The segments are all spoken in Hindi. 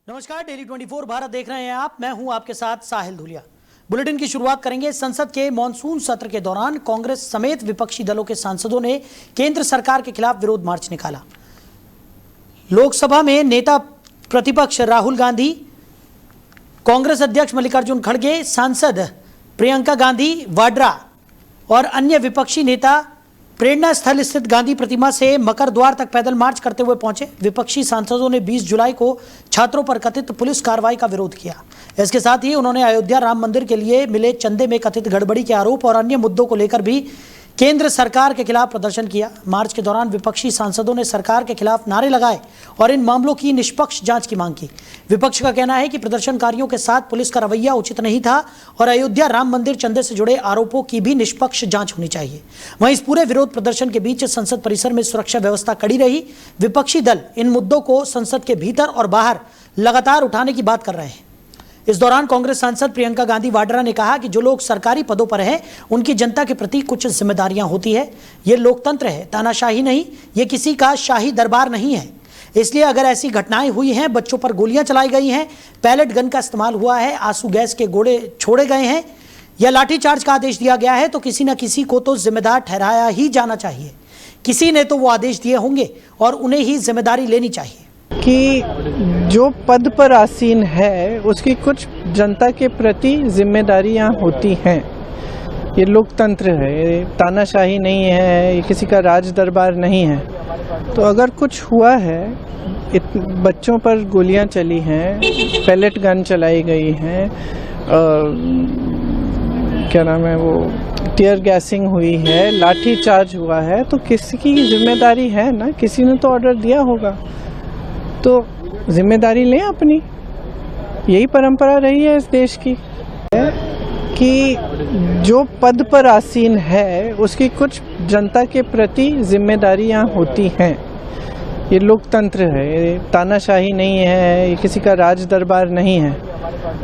नमस्कार, डेली 24 भारत देख रहे हैं आप। मैं हूं आपके साथ साहिल धुलिया। बुलेटिन की शुरुआत करेंगे। संसद के मॉनसून सत्र के दौरान कांग्रेस समेत विपक्षी दलों के सांसदों ने केंद्र सरकार के खिलाफ विरोध मार्च निकाला। लोकसभा में नेता प्रतिपक्ष राहुल गांधी, कांग्रेस अध्यक्ष मल्लिकार्जुन खड़गे, सांसद प्रियंका गांधी वाड्रा और अन्य विपक्षी नेता प्रेरणा स्थल स्थित गांधी प्रतिमा से मकर द्वार तक पैदल मार्च करते हुए पहुंचे। विपक्षी सांसदों ने 20 जुलाई को छात्रों पर कथित पुलिस कार्रवाई का विरोध किया। इसके साथ ही उन्होंने अयोध्या राम मंदिर के लिए मिले चंदे में कथित गड़बड़ी के आरोप और अन्य मुद्दों को लेकर भी केंद्र सरकार के खिलाफ प्रदर्शन किया। मार्च के दौरान विपक्षी सांसदों ने सरकार के खिलाफ नारे लगाए और इन मामलों की निष्पक्ष जांच की मांग की। विपक्ष का कहना है कि प्रदर्शनकारियों के साथ पुलिस का रवैया उचित नहीं था और अयोध्या राम मंदिर चंदे से जुड़े आरोपों की भी निष्पक्ष जांच होनी चाहिए। वहीं इस पूरे विरोध प्रदर्शन के बीच संसद परिसर में सुरक्षा व्यवस्था कड़ी रही। विपक्षी दल इन मुद्दों को संसद के भीतर और बाहर लगातार उठाने की बात कर रहे हैं। इस दौरान कांग्रेस सांसद प्रियंका गांधी वाड्रा ने कहा कि जो लोग सरकारी पदों पर हैं उनकी जनता के प्रति कुछ जिम्मेदारियां होती है। ये लोकतंत्र है, तानाशाही नहीं। ये किसी का शाही दरबार नहीं है। इसलिए अगर ऐसी घटनाएं हुई हैं, बच्चों पर गोलियां चलाई गई हैं, पैलेट गन का इस्तेमाल हुआ है, आंसू गैस के गोले छोड़े गए हैं या लाठीचार्ज का आदेश दिया गया है, तो किसी न किसी को तो जिम्मेदार ठहराया ही जाना चाहिए। किसी ने तो वो आदेश दिए होंगे और उन्हें ही जिम्मेदारी लेनी चाहिए कि जो पद पर आसीन है उसकी कुछ जनता के प्रति जिम्मेदारियां होती हैं। ये लोकतंत्र है, तानाशाही नहीं है, ये किसी का राज दरबार नहीं है। तो अगर कुछ हुआ है, बच्चों पर गोलियां चली हैं, पैलेट गन चलाई गई हैं, क्या नाम है वो, टीयर गैसिंग हुई है, लाठी चार्ज हुआ है, तो किसी की जिम्मेदारी है ना, किसी ने तो ऑर्डर दिया होगा। तो जिम्मेदारी लें अपनी। यही परंपरा रही है इस देश की कि जो पद पर आसीन है उसकी कुछ जनता के प्रति जिम्मेदारियां होती हैं। ये लोकतंत्र है, तानाशाही नहीं है, ये किसी का राज दरबार नहीं है।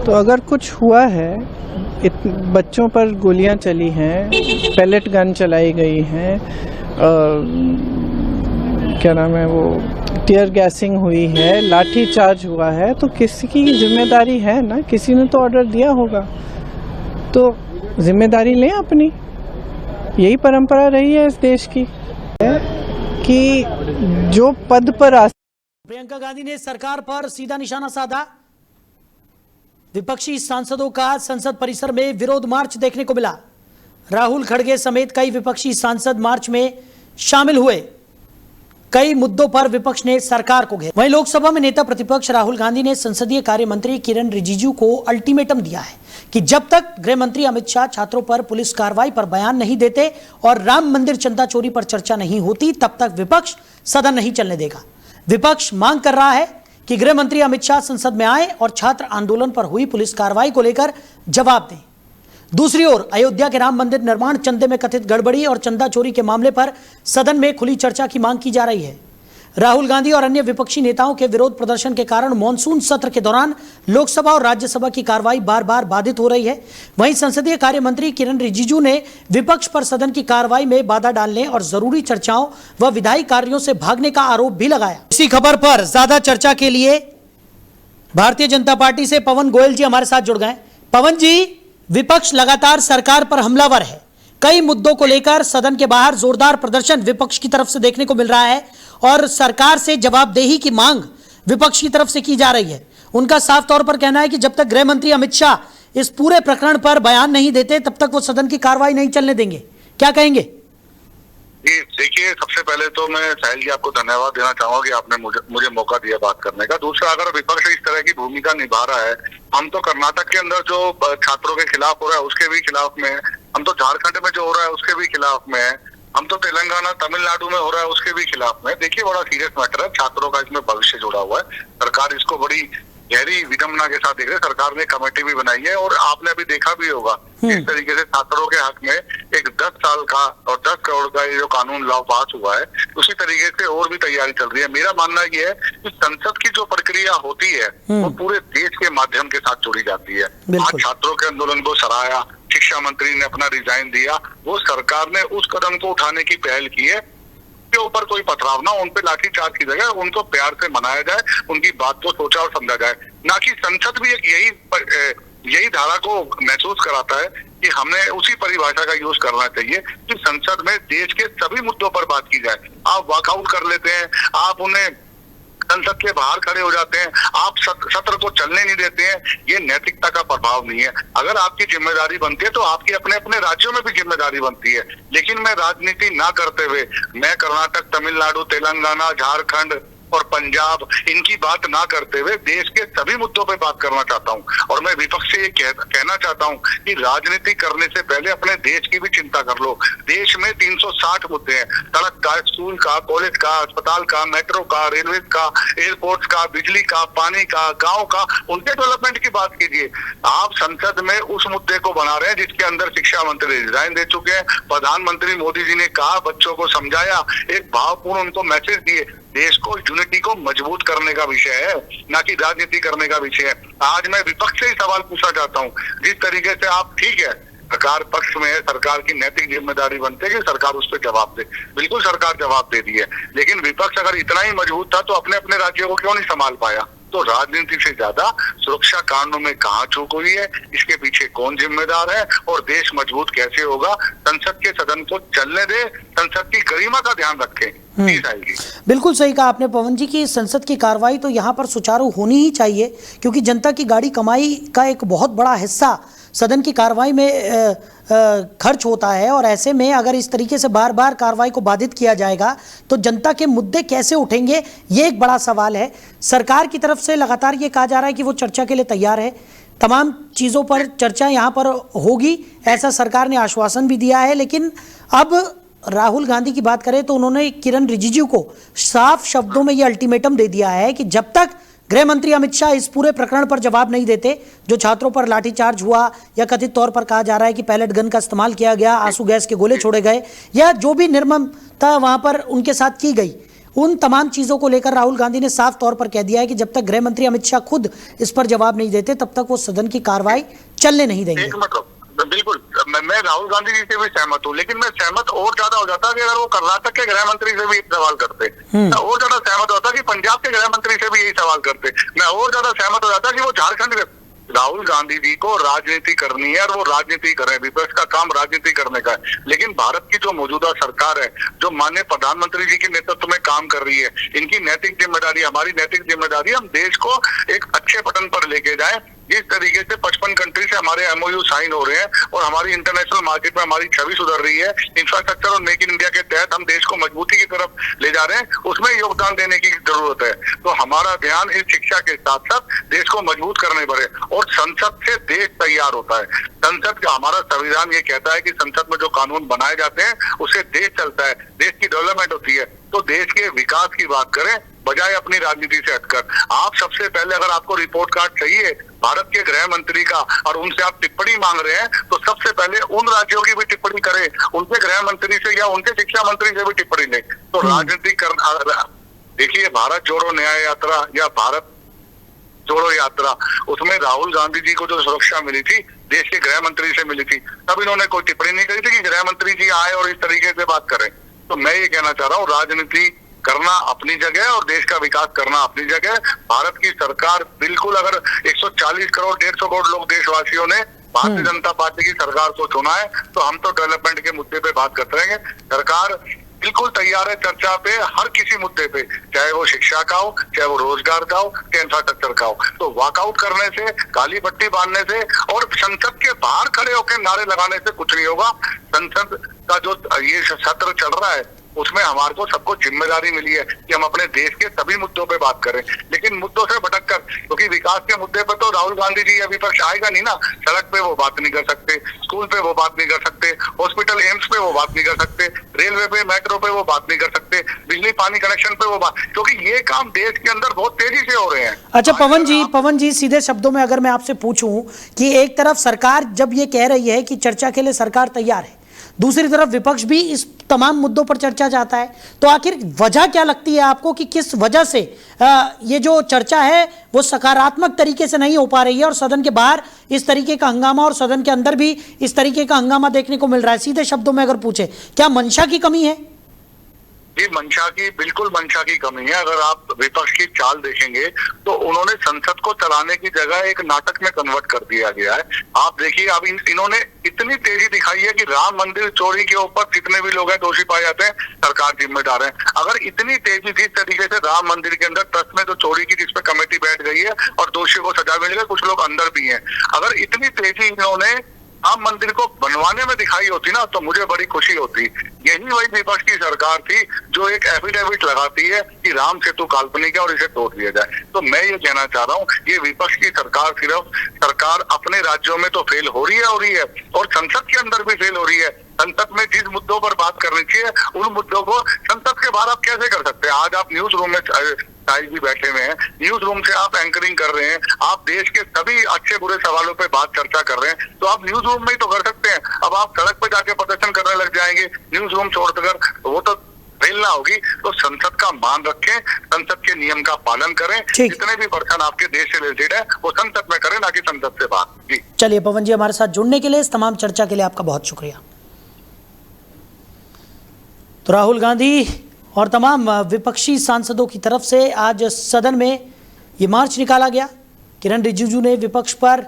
तो अगर कुछ हुआ है, बच्चों पर गोलियां चली हैं, पैलेट गन चलाई गई हैं, क्या नाम है वो, टीयर गैसिंग हुई है, लाठी चार्ज हुआ है, तो किसी की जिम्मेदारी है ना, किसी ने तो ऑर्डर दिया होगा। तो जिम्मेदारी लें अपनी। यही परंपरा रही है इस देश की कि जो पद पर प्रियंका गांधी ने सरकार पर सीधा निशाना साधा। विपक्षी सांसदों का संसद परिसर में विरोध मार्च देखने को मिला। राहुल खड़गे समेत कई विपक्षी सांसद मार्च में शामिल हुए। कई मुद्दों पर विपक्ष ने सरकार को घेरा। वहीं लोकसभा में नेता प्रतिपक्ष राहुल गांधी ने संसदीय कार्य मंत्री किरण रिजिजू को अल्टीमेटम दिया है कि जब तक गृह मंत्री अमित शाह छात्रों पर पुलिस कार्रवाई पर बयान नहीं देते और राम मंदिर चंदा चोरी पर चर्चा नहीं होती, तब तक विपक्ष सदन नहीं चलने देगा। विपक्ष मांग कर रहा है कि गृह मंत्री अमित शाह संसद में आए और छात्र आंदोलन पर हुई पुलिस कार्रवाई को लेकर जवाब दें। दूसरी ओर अयोध्या के राम मंदिर निर्माण चंदे में कथित गड़बड़ी और चंदा चोरी के मामले पर सदन में खुली चर्चा की मांग की जा रही है। राहुल गांधी और अन्य विपक्षी नेताओं के विरोध प्रदर्शन के कारण मॉनसून सत्र के दौरान लोकसभा और राज्यसभा की कार्रवाई बार बार बाधित हो रही है। वहीं संसदीय कार्य मंत्री किरण रिजिजू ने विपक्ष पर सदन की कार्रवाई में बाधा डालने और जरूरी चर्चाओं व विधायी कार्यों से भागने का आरोप भी लगाया। इसी खबर पर ज्यादा चर्चा के लिए भारतीय जनता पार्टी से पवन गोयल जी हमारे साथ जुड़ गए। पवन जी, विपक्ष लगातार सरकार पर हमलावर है। कई मुद्दों को लेकर सदन के बाहर जोरदार प्रदर्शन विपक्ष की तरफ से देखने को मिल रहा है और सरकार से जवाबदेही की मांग विपक्ष की तरफ से की जा रही है। उनका साफ तौर पर कहना है कि जब तक गृह मंत्री अमित शाह इस पूरे प्रकरण पर बयान नहीं देते तब तक वो सदन की कार्रवाई नहीं चलने देंगे। क्या कहेंगे? जी देखिए, सबसे पहले तो मैं साहिल जी आपको धन्यवाद देना चाहूंगा कि आपने मुझे मौका दिया बात करने का। दूसरा, अगर विपक्ष इस तरह की भूमिका निभा रहा है, हम तो कर्नाटक के अंदर जो छात्रों के खिलाफ हो रहा है उसके भी खिलाफ में, हम तो झारखंड में जो हो रहा है उसके भी खिलाफ में, हम तो तेलंगाना तमिलनाडु में हो रहा है उसके भी खिलाफ में। देखिए, बड़ा सीरियस मैटर है, छात्रों का इसमें भविष्य जुड़ा हुआ है। सरकार इसको बड़ी गहरी विडंबना के साथ देख रहे हैं। सरकार ने कमेटी भी बनाई है और आपने अभी देखा भी होगा इस तरीके से छात्रों के हक में एक 10 साल का और 10 करोड़ का ये जो कानून लॉ पास हुआ है, उसी तरीके से और भी तैयारी चल रही है। मेरा मानना ये है कि संसद की जो प्रक्रिया होती है वो पूरे देश के माध्यम के साथ जुड़ी जाती है। आज छात्रों के आंदोलन को सराहाया, शिक्षा मंत्री ने अपना रिजाइन दिया, वो सरकार ने उस कदम को उठाने की पहल की है कि ऊपर कोई पथराव ना, उन पे लाठीचार्ज की जगह उनको प्यार से मनाया जाए, उनकी बात को सोचा और समझा जाए। ना कि संसद भी एक यही धारा को महसूस कराता है कि हमने उसी परिभाषा का यूज करना चाहिए कि संसद में देश के सभी मुद्दों पर बात की जाए। आप वॉकआउट कर लेते हैं, आप उन्हें संसद के बाहर खड़े हो जाते हैं, आप सत्र को चलने नहीं देते हैं, ये नैतिकता का प्रभाव नहीं है। अगर आपकी जिम्मेदारी बनती है तो आपकी अपने अपने राज्यों में भी जिम्मेदारी बनती है। लेकिन मैं राजनीति ना करते हुए मैं कर्नाटक, तमिलनाडु, तेलंगाना, झारखंड और पंजाब इनकी बात ना करते हुए देश के सभी मुद्दों पे बात करना चाहता हूं। और मैं विपक्ष से ये कहना चाहता हूं कि राजनीति करने से पहले अपने देश की भी चिंता कर लो। देश में 360 मुद्दे हैं, सड़क का, स्कूल का, कॉलेज का, अस्पताल का, मेट्रो का, रेलवे का, एयरपोर्ट का, बिजली का, पानी का, गाँव का, उनके डेवलपमेंट की बात कीजिए। आप संसद में उस मुद्दे को बना रहे हैं जिसके अंदर शिक्षा मंत्री रिजाइन दे चुके हैं, प्रधानमंत्री मोदी जी ने कहा, बच्चों को समझाया, एक भावपूर्ण उनको मैसेज दिए। देश को यूनिटी को मजबूत करने का विषय है, ना कि राजनीति करने का विषय है। आज मैं विपक्ष से ही सवाल पूछना चाहता हूं, जिस तरीके से आप, ठीक है सरकार पक्ष में है, सरकार की नैतिक जिम्मेदारी बनती है कि सरकार उस पर जवाब दे, बिल्कुल सरकार जवाब दे दी है, लेकिन विपक्ष अगर इतना ही मजबूत था तो अपने अपने राज्यों को क्यों नहीं संभाल पाया? तो राजनीति से ज्यादा सुरक्षा कारणों में कहाँ चूक हुई है, इसके पीछे कौन जिम्मेदार है और देश मजबूत कैसे होगा? संसद के सदन को चलने दे, संसद की गरिमा का ध्यान रखें। बिल्कुल सही कहा आपने पवन जी की संसद की कार्रवाई तो यहाँ पर सुचारू होनी ही चाहिए, क्योंकि जनता की गाड़ी कमाई का एक बहुत बड़ा हिस्सा सदन की कार्रवाई में खर्च होता है। और ऐसे में अगर इस तरीके से बार बार कार्रवाई को बाधित किया जाएगा तो जनता के मुद्दे कैसे उठेंगे, ये एक बड़ा सवाल है। सरकार की तरफ से लगातार ये कहा जा रहा है कि वो चर्चा के लिए तैयार है, तमाम चीज़ों पर चर्चा यहाँ पर होगी, ऐसा सरकार ने आश्वासन भी दिया है। लेकिन अब राहुल गांधी की बात करें तो उन्होंने किरण रिजिजू को साफ शब्दों में ये अल्टीमेटम दे दिया है कि जब तक गृह मंत्री अमित शाह इस पूरे प्रकरण पर जवाब नहीं देते, जो छात्रों पर लाठीचार्ज हुआ या कथित तौर पर कहा जा रहा है कि पैलेट गन का इस्तेमाल किया गया, आंसू गैस के गोले छोड़े गए, या जो भी निर्ममता वहां पर उनके साथ की गई, उन तमाम चीजों को लेकर राहुल गांधी ने साफ तौर पर कह दिया है कि जब तक गृह मंत्री अमित शाह खुद इस पर जवाब नहीं देते तब तक वो सदन की कार्रवाई चलने नहीं देंगे। बिल्कुल, मैं राहुल गांधी जी से भी सहमत हूँ, लेकिन मैं सहमत और ज्यादा हो जाता कि अगर वो कर्नाटक के गृह मंत्री से भी एक सवाल करते, मैं और ज्यादा सहमत होता कि पंजाब के गृह मंत्री से भी यही सवाल करते, मैं और ज्यादा सहमत हो जाता कि वो झारखंड के। राहुल गांधी जी को राजनीति करनी है और वो राजनीति कर रहे हैं, विपक्ष का काम राजनीति करने का है। लेकिन भारत की जो मौजूदा सरकार है, जो माननीय प्रधानमंत्री जी के नेतृत्व में काम कर रही है, इनकी नैतिक जिम्मेदारी, हमारी नैतिक जिम्मेदारी, हम देश को एक अच्छे पटन पर लेके जाए। जिस तरीके से 55 कंट्री से हमारे MOU साइन हो रहे हैं और हमारी इंटरनेशनल मार्केट में हमारी छवि सुधर रही है, इंफ्रास्ट्रक्चर और मेक इन इंडिया के तहत हम देश को मजबूती की तरफ ले जा रहे हैं, उसमें योगदान देने की जरूरत है। तो हमारा ध्यान इस शिक्षा के साथ साथ देश को मजबूत करने पर है और संसद से देश तैयार होता है। संसद का, हमारा संविधान ये कहता है कि संसद में जो कानून बनाए जाते हैं उससे देश चलता है, देश की डेवलपमेंट होती है। तो देश के विकास की बात करें बजाय अपनी राजनीति से हटकर। आप सबसे पहले, अगर आपको रिपोर्ट कार्ड चाहिए भारत के गृह मंत्री का और उनसे आप टिप्पणी मांग रहे हैं, तो सबसे पहले उन राज्यों की भी टिप्पणी करें, उनके गृह मंत्री से या उनके शिक्षा मंत्री से भी टिप्पणी लें। तो राजनीति कर, देखिए भारत जोड़ो न्याय यात्रा या भारत जोड़ो यात्रा, उसमें राहुल गांधी जी को जो सुरक्षा मिली थी देश के गृह मंत्री से मिली थी, तब इन्होंने कोई टिप्पणी नहीं करी थी कि गृह मंत्री जी आए और इस तरीके से बात करें। तो मैं ये कहना चाह रहा हूँ, राजनीति करना अपनी जगह और देश का विकास करना अपनी जगह। भारत की सरकार बिल्कुल, अगर 140 करोड़ 150 करोड़ लोग देशवासियों ने भारतीय जनता पार्टी की सरकार को चुना है, तो हम तो डेवलपमेंट के मुद्दे पे बात करते रहेंगे। सरकार बिल्कुल तैयार है चर्चा पे, हर किसी मुद्दे पे, चाहे वो शिक्षा का हो, चाहे वो रोजगार का हो, चाहे इंफ्रास्ट्रक्चर का हो। तो वॉकआउट करने से, काली पट्टी बांधने से और संसद के बाहर खड़े होकर नारे लगाने से कुछ नहीं होगा। संसद का जो ये सत्र चल रहा है उसमें हमारे को सबको जिम्मेदारी मिली है कि हम अपने देश के सभी मुद्दों पे बात करें, लेकिन मुद्दों से भटक कर, क्योंकि विकास के मुद्दे पर तो राहुल गांधी जी या विपक्ष आएगा नहीं ना। सड़क पे वो बात नहीं कर सकते, स्कूल पे वो बात नहीं कर सकते, हॉस्पिटल एम्स पे वो बात नहीं कर सकते, रेलवे पे मेट्रो पे वो बात नहीं कर सकते, बिजली पानी कनेक्शन पे वो बात, क्योंकि ये काम देश के अंदर बहुत तेजी से हो रहे हैं। अच्छा पवन जी सीधे शब्दों में अगर मैं आपसे पूछूं कि एक तरफ सरकार जब ये कह रही है कि चर्चा के लिए सरकार तैयार है, दूसरी तरफ विपक्ष भी इस तमाम मुद्दों पर चर्चा चाहता है, तो आखिर वजह क्या लगती है आपको कि किस वजह से ये जो चर्चा है वो सकारात्मक तरीके से नहीं हो पा रही है और सदन के बाहर इस तरीके का हंगामा और सदन के अंदर भी इस तरीके का हंगामा देखने को मिल रहा है? सीधे शब्दों में अगर पूछे, क्या मंशा की कमी है? ये मंशा की, बिल्कुल मंशा की कमी है। अगर आप विपक्ष की चाल देखेंगे तो उन्होंने संसद को चलाने की जगह एक नाटक में कन्वर्ट कर दिया गया है। आप देखिए, अब इन्होंने इतनी तेजी दिखाई है कि राम मंदिर चोरी के ऊपर जितने भी लोग हैं दोषी पाए जाते हैं, सरकार जिम्मेदार है। अगर इतनी तेजी जिस तरीके से राम मंदिर के अंदर ट्रस्ट में जो चोरी की जिसपे कमेटी बैठ गई है और दोषियों को सजा मिल गई, कुछ लोग अंदर भी हैं, अगर इतनी तेजी इन्होंने राम मंदिर को बनवाने में दिखाई होती ना तो मुझे बड़ी खुशी होती। यही वही विपक्ष की सरकार थी जो एक एफिडेविट लगाती है कि राम सेतु काल्पनिक है और इसे तोड़ दिया जाए। तो मैं ये कहना चाह रहा हूँ, ये विपक्ष की सरकार सिर्फ सरकार अपने राज्यों में तो फेल हो रही है और संसद के अंदर भी फेल हो रही है। संसद में जिस मुद्दों पर बात करनी चाहिए उन मुद्दों को संसद के बाहर आप कैसे कर सकते हैं? आज आप न्यूज रूम में साहिल जी बैठे हुए हैं, न्यूज रूम से आप एंकरिंग कर रहे हैं, आप देश के सभी अच्छे बुरे सवालों पे बात चर्चा कर रहे हैं, तो आप न्यूज रूम में ही तो कर सकते हैं। अब आप सड़क पे जाके प्रदर्शन करने लग जाएंगे न्यूज रूम छोड़कर, वो तो फेलना होगी। तो संसद का मान रखें, संसद के नियम का पालन करें, जितने भी पर्सन आपके देश से रिलेटेड है वो संसद में करें, ना कि संसद से बात। जी चलिए पवन जी, हमारे साथ जुड़ने के लिए, इस तमाम चर्चा के लिए आपका बहुत शुक्रिया। तो राहुल गांधी और तमाम विपक्षी सांसदों की तरफ से आज सदन में ये मार्च निकाला गया। किरण रिजिजू ने विपक्ष पर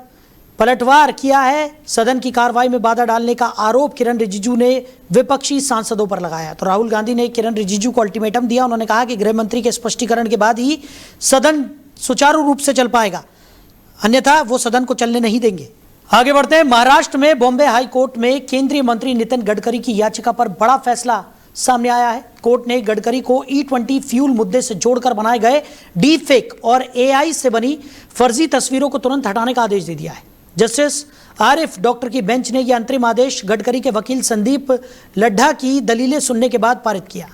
पलटवार किया है। सदन की कार्रवाई में बाधा डालने का आरोप किरण रिजिजू ने विपक्षी सांसदों पर लगाया। तो राहुल गांधी ने किरण रिजिजू को अल्टीमेटम दिया। उन्होंने कहा कि गृह मंत्री के स्पष्टीकरण के बाद ही सदन सुचारू रूप से चल पाएगा, अन्यथा वो सदन को चलने नहीं देंगे। आगे बढ़ते हैं। महाराष्ट्र में बॉम्बे हाई कोर्ट में केंद्रीय मंत्री नितिन गडकरी की याचिका पर बड़ा फैसला सामने आया है। कोर्ट ने गडकरी को E20 फ्यूल मुद्दे से जोड़कर बनाए गए डीप फेक और AI से बनी फर्जी तस्वीरों को तुरंत हटाने का आदेश दे दिया है। जस्टिस आरिफ डॉक्टर की बेंच ने यह अंतरिम आदेश गडकरी के वकील संदीप लड्ढा की दलीलें सुनने के बाद पारित किया।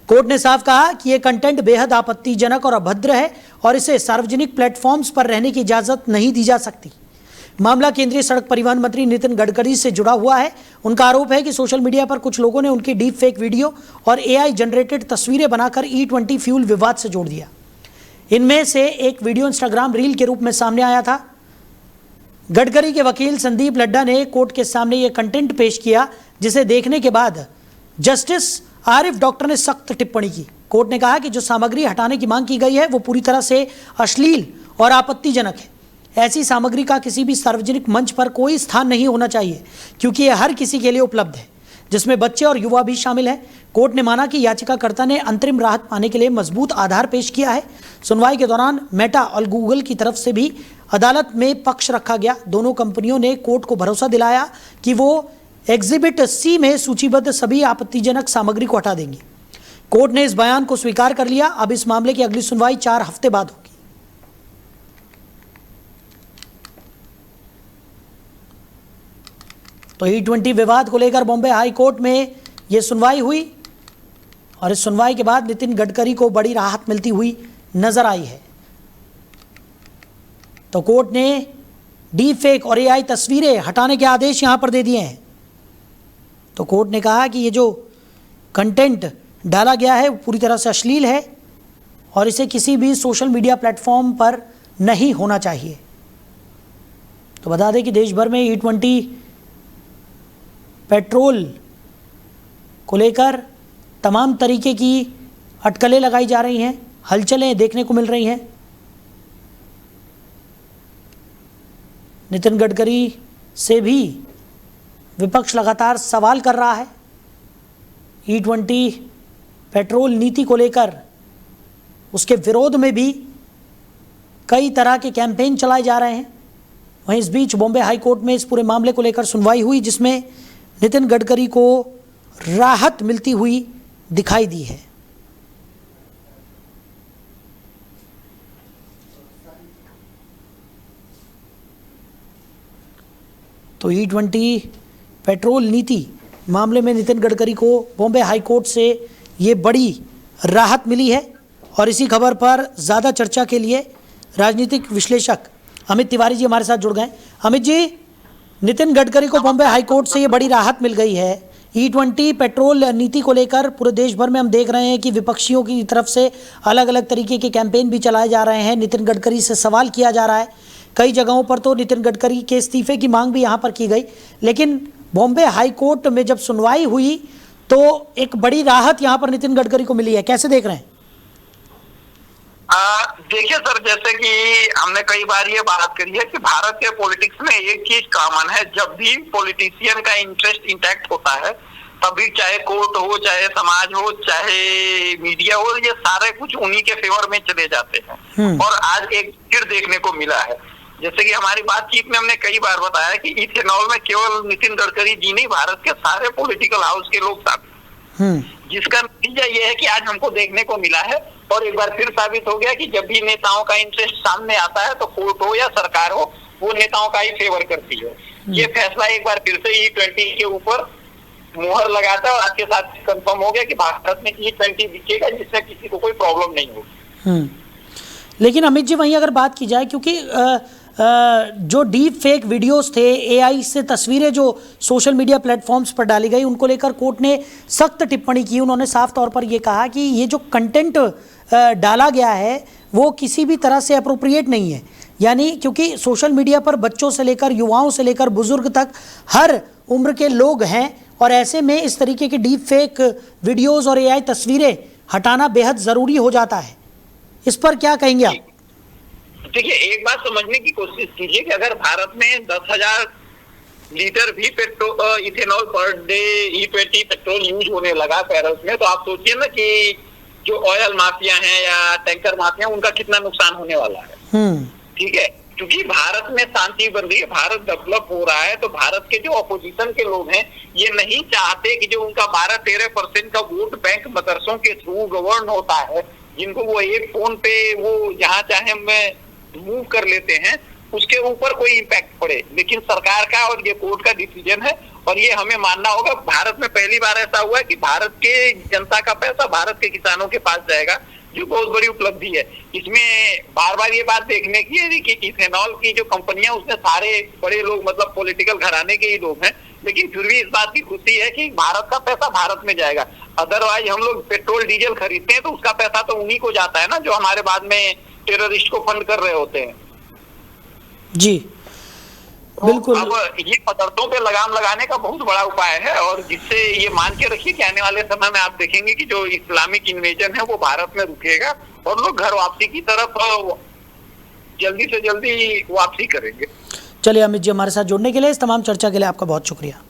कोर्ट ने साफ कहा कि यह कंटेंट बेहद आपत्तिजनक और अभद्र है और इसे सार्वजनिक प्लेटफॉर्म्स पर रहने की इजाजत नहीं दी जा सकती। मामला केंद्रीय सड़क परिवहन मंत्री नितिन गडकरी से जुड़ा हुआ है। उनका आरोप है कि सोशल मीडिया पर कुछ लोगों ने उनकी डीप फेक वीडियो और AI जनरेटेड तस्वीरें बनाकर E20 फ्यूल विवाद से जोड़ दिया। इनमें से एक वीडियो इंस्टाग्राम रील के रूप में सामने आया था। गडकरी के वकील संदीप लड्ढा ने कोर्ट के सामने यह कंटेंट पेश किया, जिसे देखने के बाद जस्टिस आरिफ डॉक्टर ने सख्त टिप्पणी की। कोर्ट ने कहा कि जो सामग्री हटाने की मांग की गई है वो पूरी तरह से अश्लील और आपत्तिजनक है। ऐसी सामग्री का किसी भी सार्वजनिक मंच पर कोई स्थान नहीं होना चाहिए, क्योंकि यह हर किसी के लिए उपलब्ध है, जिसमें बच्चे और युवा भी शामिल हैं। कोर्ट ने माना कि याचिकाकर्ता ने अंतरिम राहत पाने के लिए मजबूत आधार पेश किया है। सुनवाई के दौरान मेटा और गूगल की तरफ से भी अदालत में पक्ष रखा गया। दोनों कंपनियों ने कोर्ट को भरोसा दिलाया कि वो एग्जिबिट C में सूचीबद्ध सभी आपत्तिजनक सामग्री को हटा देंगी। कोर्ट ने इस बयान को स्वीकार कर लिया। अब इस मामले की अगली सुनवाई 4 हफ्ते बाद होगी। तो E20 विवाद को लेकर बॉम्बे हाई कोर्ट में यह सुनवाई हुई और इस सुनवाई के बाद नितिन गडकरी को बड़ी राहत मिलती हुई नजर आई है। तो कोर्ट ने डीप फेक और AI तस्वीरें हटाने के आदेश यहां पर दे दिए हैं। तो कोर्ट ने कहा कि ये जो कंटेंट डाला गया है वो पूरी तरह से अश्लील है और इसे किसी भी सोशल मीडिया प्लेटफॉर्म पर नहीं होना चाहिए। तो बता दें कि देश भर में E20 पेट्रोल को लेकर तमाम तरीके की अटकलें लगाई जा रही हैं, हलचलें देखने को मिल रही हैं। नितिन गडकरी से भी विपक्ष लगातार सवाल कर रहा है। E20 पेट्रोल नीति को लेकर उसके विरोध में भी कई तरह के कैंपेन चलाए जा रहे हैं। वहीं इस बीच बॉम्बे हाई कोर्ट में इस पूरे मामले को लेकर सुनवाई हुई, जिसमें नितिन गडकरी को राहत मिलती हुई दिखाई दी है। तो E20 पेट्रोल नीति मामले में नितिन गडकरी को बॉम्बे हाई कोर्ट से ये बड़ी राहत मिली है। और इसी खबर पर ज़्यादा चर्चा के लिए राजनीतिक विश्लेषक अमित तिवारी जी हमारे साथ जुड़ गए। अमित जी, नितिन गडकरी को बॉम्बे हाई कोर्ट से ये बड़ी राहत मिल गई है। E20 पेट्रोल नीति को लेकर पूरे देश भर में हम देख रहे हैं कि विपक्षियों की तरफ से अलग अलग तरीके के कैंपेन भी चलाए जा रहे हैं। नितिन गडकरी से सवाल किया जा रहा है। कई जगहों पर तो नितिन गडकरी के इस्तीफे की मांग भी यहाँ पर की गई। लेकिन बॉम्बे हाई कोर्ट में जब सुनवाई हुई तो एक बड़ी राहत यहां पर नितिन गडकरी को मिली है, कैसे देख रहे हैं? देखिए सर, जैसे कि हमने कई बार ये बात करी है कि भारत के पॉलिटिक्स में एक चीज कॉमन है, जब भी पॉलिटिशियन का इंटरेस्ट इंटैक्ट होता है तभी चाहे कोर्ट हो, चाहे समाज हो, चाहे मीडिया हो, ये सारे कुछ उन्हीं के फेवर में चले जाते हैं। और आज एक फिर देखने को मिला है, जैसे कि हमारी बातचीत में हमने कई बार बताया कि इथेनॉल में केवल नितिन गडकरी जी नहीं, भारत के सारे पॉलिटिकल हाउस के लोग शामिल, जिसका नतीजा ये है कि आज हमको देखने को मिला है। और एक बार फिर साबित हो गया कि जब भी नेताओं का इंटरेस्ट सामने आता है तो कोर्ट हो या सरकार हो, वो नेताओं का ही फेवर करती है। ये फैसला एक बार फिर से E20 के ऊपर मुहर लगाता है और आज के साथ कंफर्म हो गया कि भारत में E20 दिखेगा, जिससे किसी को कोई प्रॉब्लम नहीं होगी। लेकिन अमित जी, वहीं अगर बात की जाए, क्योंकि जो डीप फेक वीडियोस थे, AI से तस्वीरें जो सोशल मीडिया प्लेटफॉर्म्स पर डाली गई, उनको लेकर कोर्ट ने सख्त टिप्पणी की। उन्होंने साफ तौर पर यह कहा कि ये जो कंटेंट डाला गया है वो किसी भी तरह से अप्रोप्रिएट नहीं है। यानी क्योंकि सोशल मीडिया पर बच्चों से लेकर युवाओं से लेकर बुजुर्ग तक हर उम्र के लोग हैं, और ऐसे में इस तरीके के डीप फेक वीडियोस और AI तस्वीरें हटाना बेहद ज़रूरी हो जाता है। इस पर क्या कहेंगे आप? देखिए, एक बात समझने की कोशिश कीजिए कि अगर भारत में 10,000 लीटर भी petrol ethanol per day E20 petrol use होने लगा बैरल्स में, तो आप सोचिए ना कि जो ऑयल माफिया हैं या टैंकर माफिया, उनका कितना नुकसान होने वाला है। ठीक है, क्योंकि भारत में शांति बन रही है, भारत डेवलप हो रहा है, तो भारत के जो ऑपोजिशन के लोग हैं ये नहीं चाहते कि जो उनका 12-13% का वोट बैंक मदरसों के थ्रू गवर्न होता है, जिनको वो एक फोन पे वो जहां चाहे में मूव कर लेते हैं, उसके ऊपर कोई इम्पैक्ट पड़े। लेकिन सरकार का और ये कोर्ट का डिसीजन है, और ये हमें मानना होगा। भारत में पहली बार ऐसा हुआ है कि भारत के जनता का पैसा भारत के किसानों के पास जाएगा, जो बहुत बड़ी उपलब्धि है। इसमें बार बार ये बात देखने की है कि इथेनॉल की जो कंपनियां, उसमें सारे बड़े लोग, मतलब पॉलिटिकल घराने के ही लोग हैं, लेकिन फिर भी इस बात की खुशी है कि भारत का पैसा भारत में जाएगा। अदरवाइज हम लोग पेट्रोल डीजल खरीदते हैं तो उसका पैसा तो उन्हीं को जाता है ना, जो हमारे बाद में टेररिस्ट को फंड कर रहे होते हैं। जी बिल्कुल। अब ये पदार्थों पे लगाम लगाने का बहुत बड़ा उपाय है, और जिससे ये मान के रखिए कि आने वाले समय में आप देखेंगे कि जो इस्लामिक इन्वेजन है वो भारत में रुकेगा और लोग घर वापसी की तरफ जल्दी से जल्दी वापसी करेंगे। चलिए अमित जी, हमारे साथ जुड़ने के लिए, इस तमाम चर्चा के लिए आपका बहुत शुक्रिया।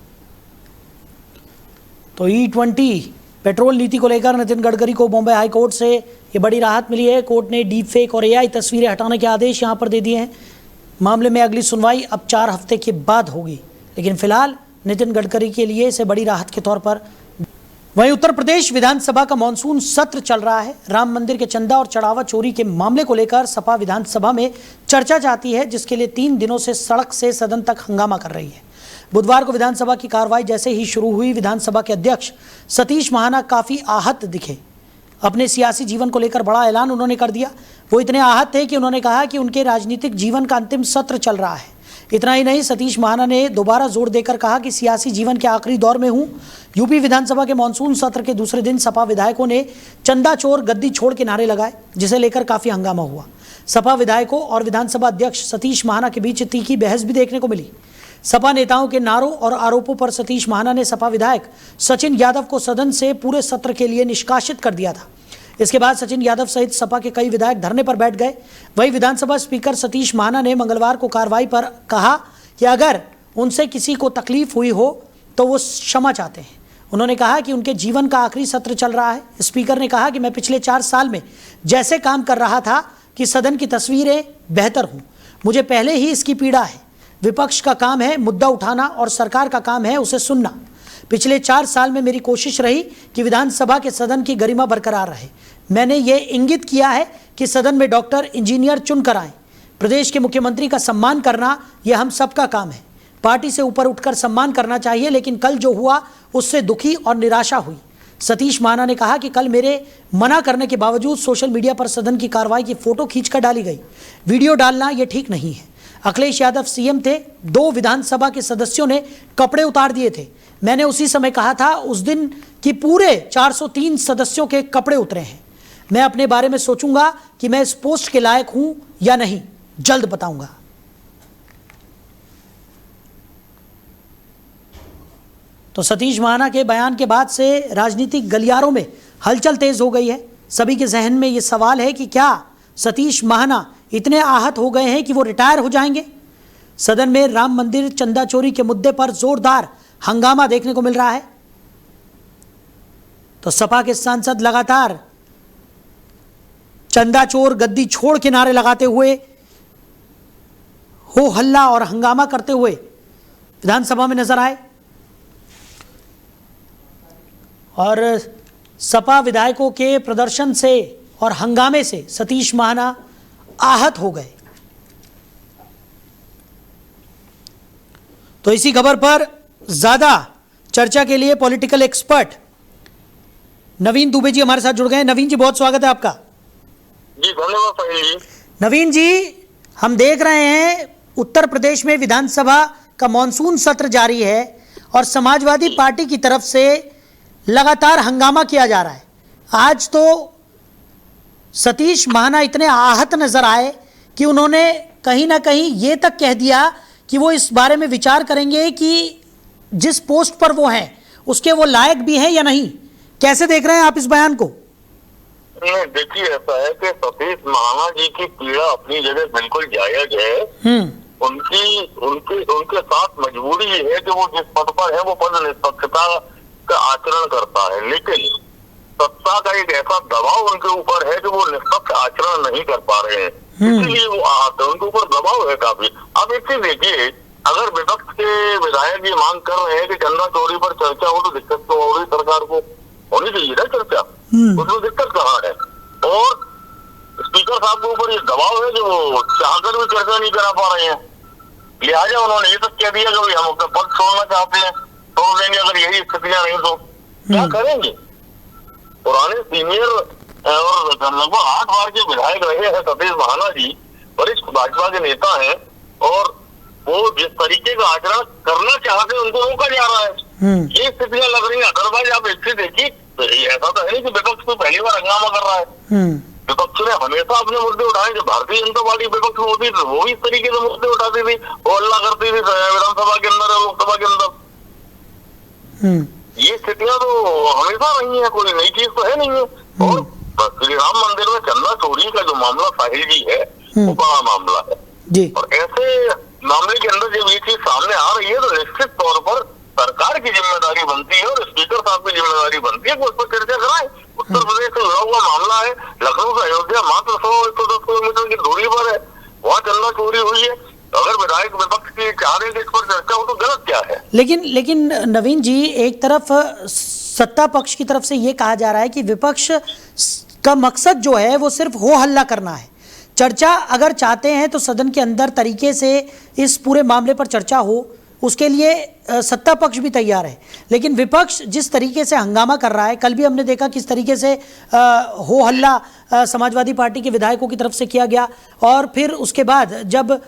तो E20 पेट्रोल नीति को लेकर नितिन गडकरी को बॉम्बे हाई कोर्ट से ये बड़ी राहत मिली है। कोर्ट ने डीप फेक और AI तस्वीरें हटाने के आदेश यहां पर दे दिए हैं। मामले में अगली सुनवाई अब 4 हफ्ते के बाद होगी, लेकिन फिलहाल नितिन गडकरी के लिए इसे बड़ी राहत के तौर पर। वहीं उत्तर प्रदेश विधानसभा का मॉनसून सत्र चल रहा है। राम मंदिर के चंदा और चढ़ावा चोरी के मामले को लेकर सपा विधानसभा में चर्चा चाहती है, जिसके लिए 3 दिनों से सड़क से सदन तक हंगामा कर रही है। बुधवार को विधानसभा की कार्रवाई जैसे ही शुरू हुई, विधानसभा के अध्यक्ष सतीश महाना काफी आहत दिखे। अपने सियासी जीवन को लेकर बड़ा ऐलान उन्होंने कर दिया। वो इतने आहत थे कि उन्होंने कहा कि उनके राजनीतिक जीवन का अंतिम सत्र चल रहा है। इतना ही नहीं, सतीश महाना ने दोबारा जोर देकर कहा कि सियासी जीवन के आखिरी दौर में हूं। यूपी विधानसभा के मानसून सत्र के दूसरे दिन सपा विधायकों ने चंदा चोर गद्दी छोड़ के नारे लगाए, जिसे लेकर काफी हंगामा हुआ। सपा विधायकों और विधानसभा अध्यक्ष सतीश महाना के बीच तीखी बहस भी देखने को मिली। सपा नेताओं के नारों और आरोपों पर सतीश महाना ने सपा विधायक सचिन यादव को सदन से पूरे सत्र के लिए निष्कासित कर दिया था। इसके बाद सचिन यादव सहित सपा के कई विधायक धरने पर बैठ गए। वहीं विधानसभा स्पीकर सतीश महाना ने मंगलवार को कार्रवाई पर कहा कि अगर उनसे किसी को तकलीफ हुई हो तो वो क्षमा चाहते हैं। उन्होंने कहा कि उनके जीवन का आखिरी सत्र चल रहा है। स्पीकर ने कहा कि मैं पिछले 4 साल में जैसे काम कर रहा था कि सदन की तस्वीरें बेहतर हूं, मुझे पहले ही इसकी पीड़ा है। विपक्ष का काम है मुद्दा उठाना और सरकार का काम है उसे सुनना। पिछले 4 साल में मेरी कोशिश रही कि विधानसभा के सदन की गरिमा बरकरार रहे। मैंने ये इंगित किया है कि सदन में डॉक्टर, इंजीनियर चुनकर आए। प्रदेश के मुख्यमंत्री का सम्मान करना यह हम सबका काम है। पार्टी से ऊपर उठकर सम्मान करना चाहिए, लेकिन कल जो हुआ उससे दुखी और निराशा हुई। सतीश महाना ने कहा कि कल मेरे मना करने के बावजूद सोशल मीडिया पर सदन की कार्रवाई की फोटो खींचकर डाली गई। वीडियो डालना यह ठीक नहीं है। अखिलेश यादव सीएम थे, 2 विधानसभा के सदस्यों ने कपड़े उतार दिए थे। मैंने उसी समय कहा था उस दिन कि पूरे 403 सदस्यों के कपड़े उतरे हैं। मैं अपने बारे में सोचूंगा कि मैं इस पोस्ट के लायक हूं या नहीं, जल्द बताऊंगा। तो सतीश महाना के बयान के बाद से राजनीतिक गलियारों में हलचल तेज हो गई है। सभी के जहन में ये सवाल है कि क्या सतीश महाना इतने आहत हो गए हैं कि वो रिटायर हो जाएंगे। सदन में राम मंदिर चंदा चोरी के मुद्दे पर जोरदार हंगामा देखने को मिल रहा है। तो सपा के सांसद लगातार चंदा चोर गद्दी छोड़ के नारे लगाते हुए, हो हल्ला और हंगामा करते हुए विधानसभा में नजर आए और सपा विधायकों के प्रदर्शन से और हंगामे से सतीश महाना आहत हो गए। तो इसी खबर पर ज्यादा चर्चा के लिए पॉलिटिकल एक्सपर्ट नवीन दुबे जी हमारे साथ जुड़ गए। नवीन जी, बहुत स्वागत है आपका। जी धन्यवाद साहिल जी। नवीन जी, हम देख रहे हैं उत्तर प्रदेश में विधानसभा का मॉनसून सत्र जारी है और समाजवादी पार्टी की तरफ से लगातार हंगामा किया जा रहा है। आज तो सतीश महाना इतने आहत नजर आए कि उन्होंने कहीं ना कहीं ये तक कह दिया कि वो इस बारे में विचार करेंगे कि जिस पोस्ट पर वो हैं उसके वो लायक भी हैं या नहीं। कैसे देख रहे हैं आप इस बयान को? नहीं, देखिए ऐसा है कि सतीश महाना जी की पीड़ा अपनी जगह बिल्कुल जायज है। उनके साथ मजबूरी ये है कि वो जिस पद पर है वो पद निष्पक्षता का आचरण करता है, लेकिन सत्ता का एक ऐसा दबाव उनके ऊपर है कि वो निष्पक्ष आचरण नहीं कर पा रहे हैं, इसीलिए वो आहत है। उनके ऊपर दबाव है काफी। अब इससे देखिए, अगर विपक्ष के विधायक ये मांग कर रहे हैं कि चंदा चोरी पर चर्चा हो तो दिक्कत तो हो रही, सरकार को होनी चाहिए ना चर्चा, उसमें दिक्कत कहाँ है। और स्पीकर साहब के ऊपर ये दबाव है जो चाहकर भी चर्चा नहीं करा पा रहे हैं, लिहाजा उन्होंने ये तक कह दिया कि हम अपना पद छोड़ना चाहते हैं, छोड़ देंगे अगर यही स्थितियां नहीं तो क्या करेंगे। पुराने सीनियर और लगभग 8 बार के विधायक रहे हैं सतीश महाना जी, वरिष्ठ भाजपा के नेता हैं, और वो जिस तरीके का आचरण करना चाहते हैं उनको रोका जा रहा है। ये स्थितियां लग रही है। अदरवाइज आप इससे देखिए, ऐसा तो है नहीं कि विपक्ष को पहली बार हंगामा कर रहा है। विपक्ष ने हमेशा अपने मुद्दे उठाए। जब भारतीय जनता पार्टी विपक्ष में होती थी वो भी इस तरीके से मुद्दे उठाती थी, वो हल्ला करती थी विधानसभा के अंदर और लोकसभा के अंदर। ये स्थितियां तो हमेशा रही है, कोई नई चीज तो है नहीं है। और श्री राम मंदिर में चंदा चोरी का जो मामला साहिल जी है वो बड़ा मामला है जी। और ऐसे मामले के अंदर जब ये चीज सामने आ रही है तो निश्चित तौर पर सरकार की जिम्मेदारी बनती है और स्पीकर साहब की जिम्मेदारी बनती है कि उस पर चर्चा कराएं। उत्तर प्रदेश से जुड़ा हुआ मामला है, लखनऊ से अयोध्या मात्र 100-110 किलोमीटर की दूरी पर है, वहाँ चंदा चोरी हुई है। अगर विधायक विपक्ष की चाह रहे कि इस पर चर्चा हो तो गलत क्या है। लेकिन नवीन जी, एक तरफ सत्ता पक्ष की तरफ से ये कहा जा रहा है कि विपक्ष का मकसद जो है वो सिर्फ हो हल्ला करना है। चर्चा अगर चाहते हैं तो सदन के अंदर तरीके से इस पूरे मामले पर चर्चा हो, उसके लिए सत्ता पक्ष भी तैयार है। लेकिन विपक्ष जिस तरीके से हंगामा कर रहा है, कल भी हमने देखा किस तरीके से हो हल्ला समाजवादी पार्टी के विधायकों की तरफ से किया गया, और फिर उसके बाद जब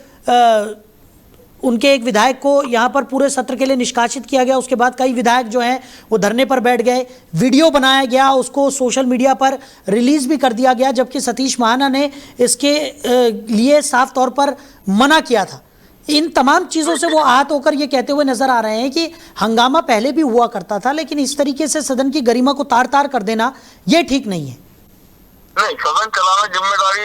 उनके एक विधायक को यहाँ पर पूरे सत्र के लिए निष्कासित किया गया, उसके बाद कई विधायक जो हैं वो धरने पर बैठ गए, वीडियो बनाया गया, उसको सोशल मीडिया पर रिलीज भी कर दिया गया, जबकि सतीश महाना ने इसके लिए साफ तौर पर मना किया था। इन तमाम चीज़ों से वो आहत होकर ये कहते हुए नजर आ रहे हैं कि हंगामा पहले भी हुआ करता था, लेकिन इस तरीके से सदन की गरिमा को तार तार कर देना ये ठीक नहीं है। नहीं, सदन चलाना जिम्मेदारी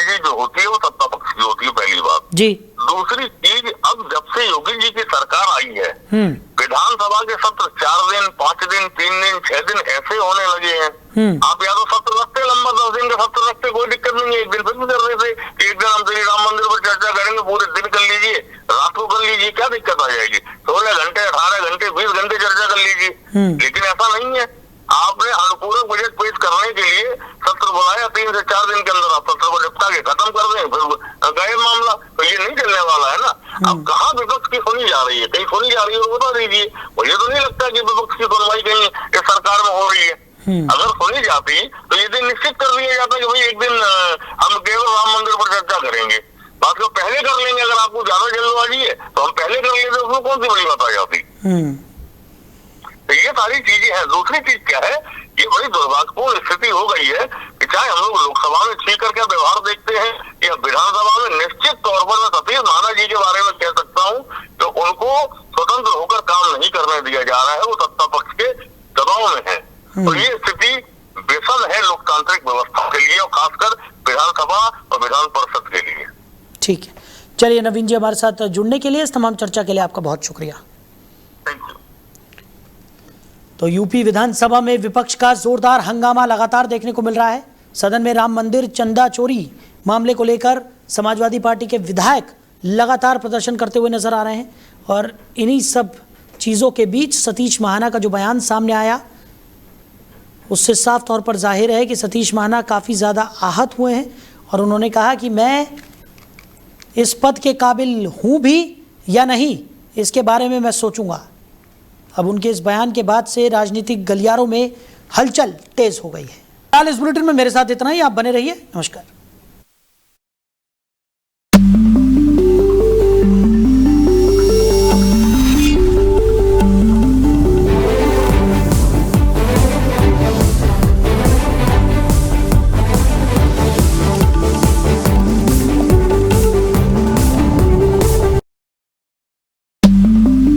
जी जो होती है वो सत्ता पक्ष की होती है, पहली बात जी। दूसरी चीज, अब जब से योगी जी की सरकार आई है विधानसभा के सत्र 4 दिन, 5 दिन, 3 दिन, 6 दिन ऐसे होने लगे हैं। आप या तो सत्र रखते लंबा, 10 दिन का सत्र रखते, कोई दिक्कत नहीं है, एक दिन फिर भी कर रहे थे, एक दिन हम श्री राम मंदिर पर चर्चा करेंगे, पूरे दिन कर लीजिए, रात को कर लीजिए, क्या दिक्कत आ जाएगी। 16 घंटे, 18 घंटे, 20 घंटे चर्चा कर लीजिए। लेकिन ऐसा नहीं है, आपने अनुपूरक बजट पेश करने के लिए सत्र बुलाया, 3 से 4 दिन के अंदर आप सत्र को निपटा के खत्म कर दें, फिर गए मामला, तो ये नहीं चलने वाला है ना। अब कहाँ विपक्ष की सुनी जा रही है, कहीं सुनी जा रही है तो बता दीजिए। मुझे तो नहीं लगता कि विपक्ष की सुनवाई कहीं इस सरकार में हो रही है। अगर सुनी जाती तो ये दिन निश्चित कर दिया जाता कि भाई एक दिन हम केवल राम मंदिर पर चर्चा करेंगे, बात को पहले कर लेंगे। अगर आपको ज्यादा जल्दबाजी है तो हम पहले कर लेते, उसमें कौन सी बड़ी बात आ जाती। तो ये सारी चीजें हैं। दूसरी चीज क्या है, ये बड़ी दुर्भाग्यपूर्ण स्थिति हो गई है कि चाहे हम लोग लोकसभा में स्पीकर का व्यवहार देखते हैं या विधानसभा में, निश्चित तौर पर मैं सतीश महाना जी के बारे में कह सकता हूँ तो उनको स्वतंत्र होकर काम नहीं करने जा रहा है वो सत्ता पक्ष के दबाव में है। तो ये स्थिति विषम है लोकतांत्रिक व्यवस्था के लिए और खासकर विधानसभा और विधान परिषद के लिए। ठीक है, चलिए नवीन जी, हमारे साथ जुड़ने के लिए, इस तमाम चर्चा के लिए आपका बहुत शुक्रिया। Thank you. तो यूपी विधानसभा में विपक्ष का जोरदार हंगामा लगातार देखने को मिल रहा है। सदन में राम मंदिर चंदा चोरी मामले को लेकर समाजवादी पार्टी के विधायक लगातार प्रदर्शन करते हुए नजर आ रहे हैं और इन्हीं सब चीज़ों के बीच सतीश महाना का जो बयान सामने आया उससे साफ तौर पर जाहिर है कि सतीश महाना काफ़ी ज़्यादा आहत हुए हैं और उन्होंने कहा कि मैं इस पद के काबिल हूँ भी या नहीं, इसके बारे में मैं सोचूंगा। अब उनके इस बयान के बाद से राजनीतिक गलियारों में हलचल तेज हो गई है। फिलहाल इस बुलेटिन में मेरे साथ इतना ही, आप बने रहिए। नमस्कार।